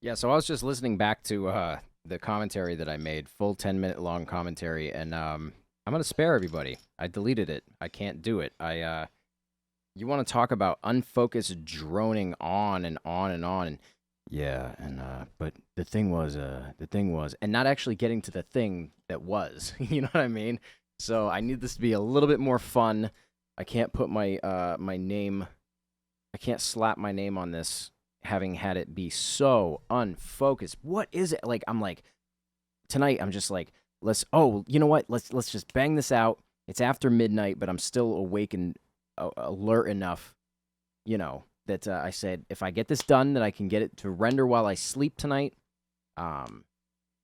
Yeah, so I was just listening back to the commentary that I made, full 10-minute long commentary, and I'm gonna spare everybody. I deleted it. I can't do it. You want to talk about unfocused droning on and on and on, and yeah, and but the thing was, and not actually getting to the thing that was. You know what I mean? So I need this to be a little bit more fun. I can't put my name. I can't slap my name on this having had it be so unfocused. What is it? Like I'm like tonight I'm just like let's you know what? Let's just bang this out. It's after midnight, but I'm still awake and alert enough, that I said if I get this done that I can get it to render while I sleep tonight.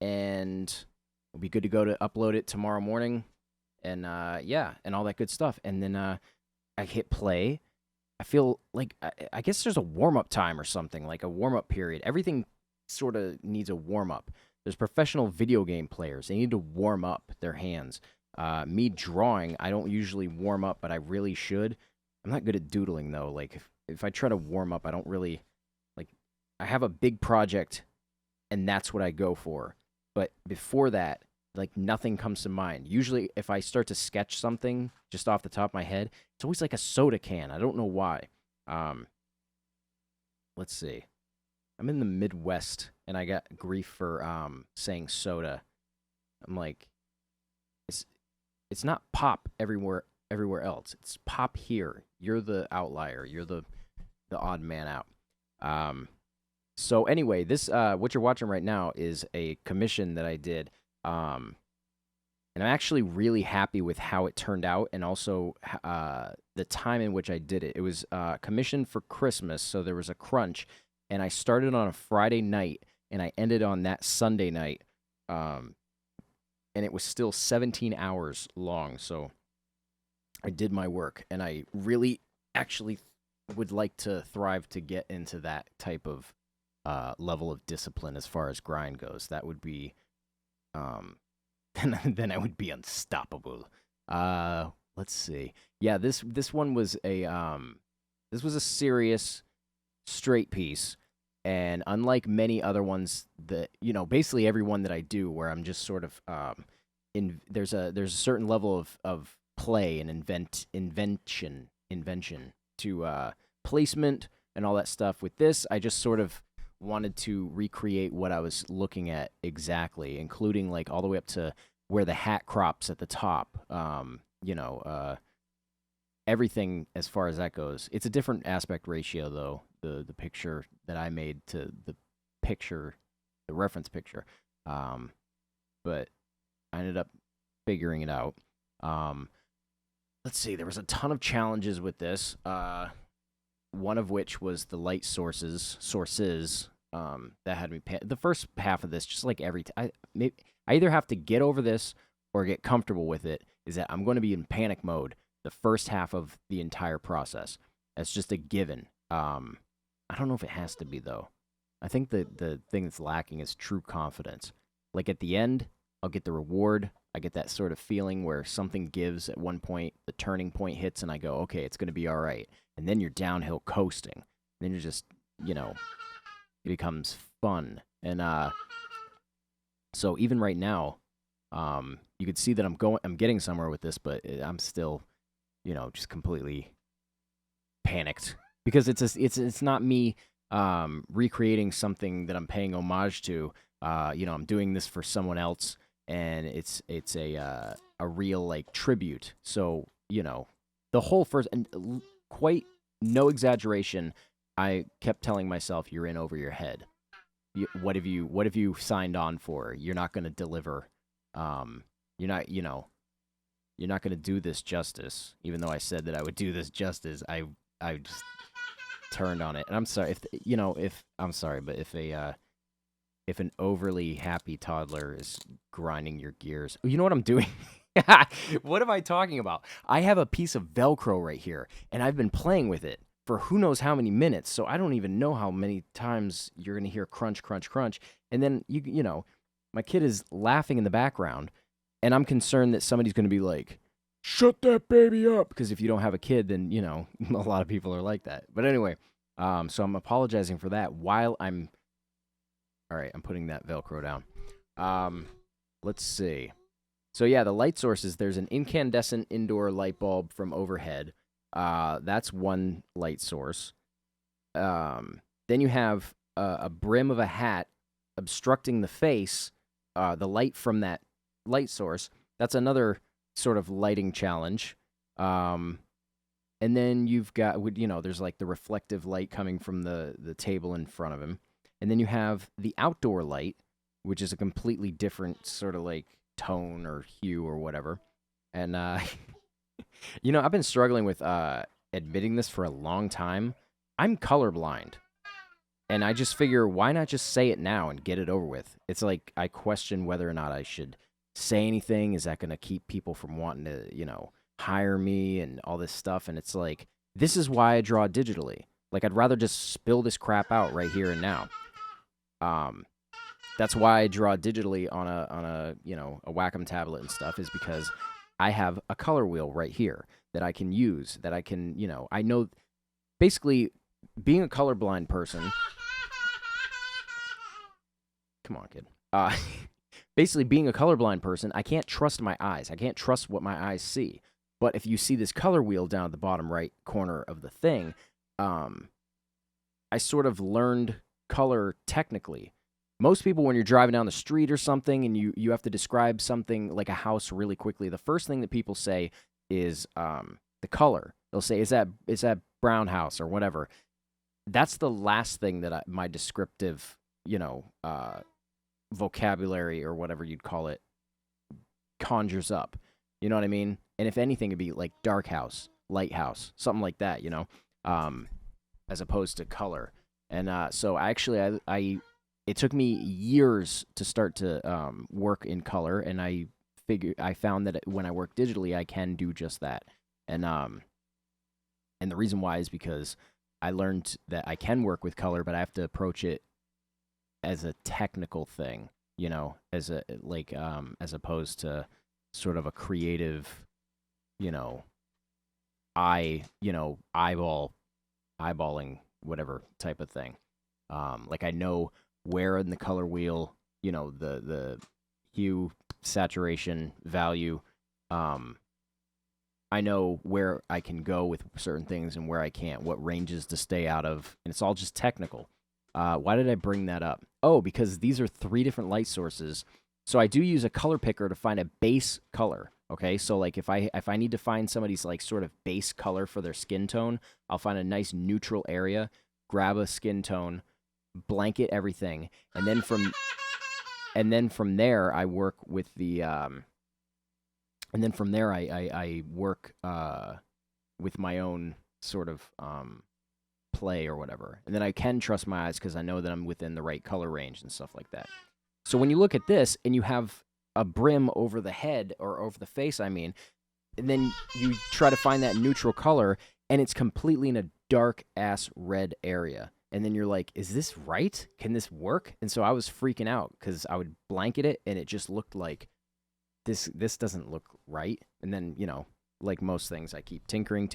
And it'll be good to go to upload it tomorrow morning and yeah, and all that good stuff. And then I hit play. I feel like I guess there's a warm up time or something, like a warm up period. Everything sort of needs a warm up. There's professional video game players. They need to warm up their hands. Me drawing, I don't usually warm up, but I really should. I'm not good at doodling though. Like if I try to warm up, I don't really like. I have a big project, and that's what I go for. But before that, like nothing comes to mind. Usually, if I start to sketch something just off the top of my head, it's always like a soda can. I don't know why. Um, let's see. I'm in the Midwest, and I got grief for saying soda. I'm like, it's it's not pop everywhere else. It's pop here. You're the outlier. You're the odd man out. Um, so anyway, this what you're watching right now is a commission that I did. Um, and I'm actually really happy with how it turned out, and also the time in which I did it. It was commissioned for Christmas, so there was a crunch, and I started on a Friday night, and I ended on that Sunday night, um, and it was still 17 hours long. So I did my work, and I really actually would like to thrive to get into that type of level of discipline as far as grind goes. That would be um, then I would be unstoppable. Let's see. Yeah, this one was a serious straight piece, and unlike many other ones that basically every one that I do, where I'm just sort of in there's a certain level of play and invention to placement and all that stuff. With this, I just sort of wanted to recreate what I was looking at exactly, including like all the way up to where the hat crops at the top. Everything as far as that goes. It's a different aspect ratio though. The picture that I made to picture, the reference picture. Um, but I ended up figuring it out. Um, let's see. There was a ton of challenges with this. One of which was the light sources that had me the first half of this, just like I either have to get over this or get comfortable with it, is that I'm going to be in panic mode the first half of the entire process. That's just a given. I don't know if it has to be though. I think the thing that's lacking is true confidence. Like at the end, I'll get the reward. I get that sort of feeling where something gives at one point, the turning point hits, and I go, okay, it's going to be all right. And then you're downhill coasting. And then you're just, it becomes fun. And so even right now, you could see that I'm getting somewhere with this, but I'm still, just completely panicked because it's not me recreating something that I'm paying homage to. I'm doing this for someone else, and it's a real like tribute. So the whole first, and quite no exaggeration, I kept telling myself, "You're in over your head. What have you signed on for? You're not going to deliver. You're not you're not going to do this justice." Even though I said that I would do this justice, I just turned on it. And I'm sorry if I'm sorry, but if an overly happy toddler is grinding your gears, you know what I'm doing? What am I talking about? I have a piece of Velcro right here, and I've been playing with it for who knows how many minutes. So I don't even know how many times you're gonna hear crunch, crunch, crunch, and then my kid is laughing in the background, and I'm concerned that somebody's gonna be like, "Shut that baby up," because if you don't have a kid, then a lot of people are like that. But anyway, so I'm apologizing for that while I'm All right, I'm putting that Velcro down. Let's see. So yeah, the light sources, there's an incandescent indoor light bulb from overhead. That's one light source. Then you have a brim of a hat obstructing the face, the light from that light source. That's another sort of lighting challenge. And then you've got, there's like the reflective light coming from the table in front of him. And then you have the outdoor light, which is a completely different sort of like tone or hue or whatever. And, I've been struggling with admitting this for a long time. I'm colorblind. And I just figure, why not just say it now and get it over with? It's like I question whether or not I should say anything. Is that going to keep people from wanting to, hire me and all this stuff? And it's like, this is why I draw digitally. Like, I'd rather just spill this crap out right here and now. That's why I draw digitally on a Wacom tablet and stuff, is because I have a color wheel right here that I can use, that I can, I know, basically, being a colorblind person. Come on, kid. Basically, being a colorblind person, I can't trust my eyes. I can't trust what my eyes see. But if you see this color wheel down at the bottom right corner of the thing, I sort of learned color technically. Most people, when you're driving down the street or something and you have to describe something like a house really quickly, the first thing that people say is the color. They'll say, is that brown house or whatever. That's the last thing that my descriptive, vocabulary or whatever you'd call it conjures up. You know what I mean? And if anything, it'd be like dark house, light house, something like that, as opposed to color. And so it took me years to start to work in color, and I found that when I work digitally, I can do just that. And the reason why is because I learned that I can work with color, but I have to approach it as a technical thing, as opposed to sort of a creative, eyeballing whatever type of thing. Like I know where in the color wheel, the hue, saturation, value, I know where I can go with certain things and where I can't, what ranges to stay out of, and it's all just technical. Why did I bring that up? Oh, because these are 3 different light sources. So I do use a color picker to find a base color. Okay, so like if I need to find somebody's like sort of base color for their skin tone, I'll find a nice neutral area, grab a skin tone, blanket everything, and then from there I work with the and then from there I work with my own sort of play or whatever. And then I can trust my eyes because I know that I'm within the right color range and stuff like that. So when you look at this and you have a brim over the head or over the face, and then you try to find that neutral color and it's completely in a dark ass red area. And then you're like, is this right? Can this work? And so I was freaking out because I would blanket it and it just looked like this doesn't look right. And then, like most things, I keep tinkering.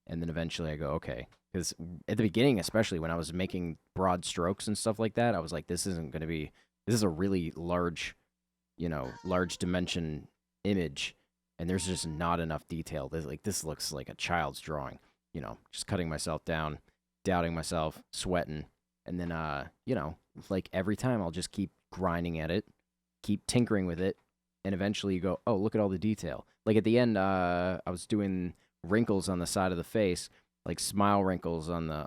And then eventually I go, okay. Because at the beginning, especially when I was making broad strokes and stuff like that, I was like, this is a really large, large dimension image. And there's just not enough detail. This looks like a child's drawing, just cutting myself down, doubting myself, sweating. And then, like every time I'll just keep grinding at it, keep tinkering with it. And eventually you go, oh, look at all the detail. Like at the end, I was doing wrinkles on the side of the face, like smile wrinkles on the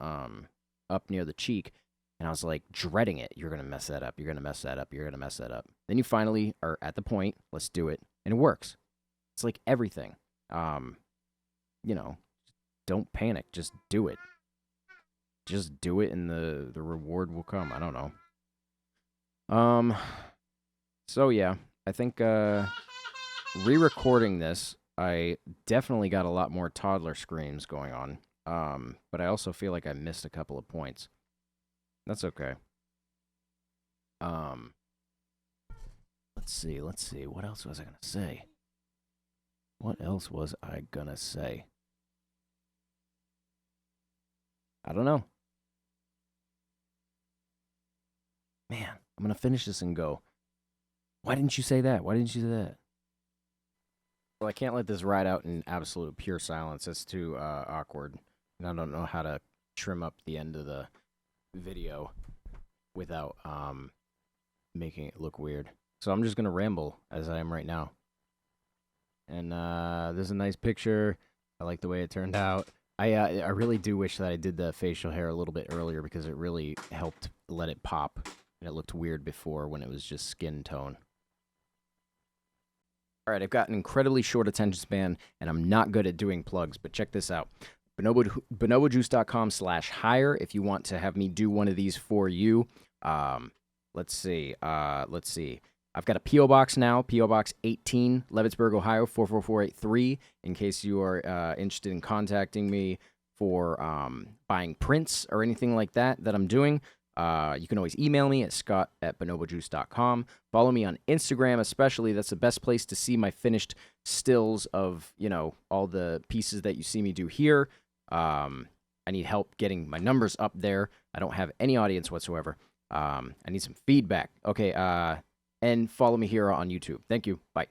up near the cheek, and I was like dreading it. You're gonna mess that up. You're gonna mess that up. You're gonna mess that up. Then you finally are at the point. Let's do it, and it works. It's like everything. Don't panic. Just do it. Just do it, and the reward will come. I don't know. So yeah, I think re-recording this, I definitely got a lot more toddler screams going on. But I also feel like I missed a couple of points. That's okay. Let's see. What else was I gonna say? I don't know. Man, I'm going to finish this and go, why didn't you say that? Why didn't you say that? Well, I can't let this ride out in absolute pure silence. That's too awkward. And I don't know how to trim up the end of the video without making it look weird. So I'm just going to ramble as I am right now. And there's a nice picture. I like the way it turned out. I really do wish that I did the facial hair a little bit earlier because it really helped let it pop. And it looked weird before when it was just skin tone. All right, I've got an incredibly short attention span, and I'm not good at doing plugs, but check this out. bonobojuice.com/hire if you want to have me do one of these for you. Let's see. I've got a P.O. Box now, P.O. Box 18, Leavittsburg, Ohio, 44483, in case you are interested in contacting me for buying prints or anything like that I'm doing. You can always email me at scott@bonobojuice.com. Follow me on Instagram especially. That's the best place to see my finished stills of, all the pieces that you see me do here. I need help getting my numbers up there. I don't have any audience whatsoever. I need some feedback. Okay, and follow me here on YouTube. Thank you. Bye.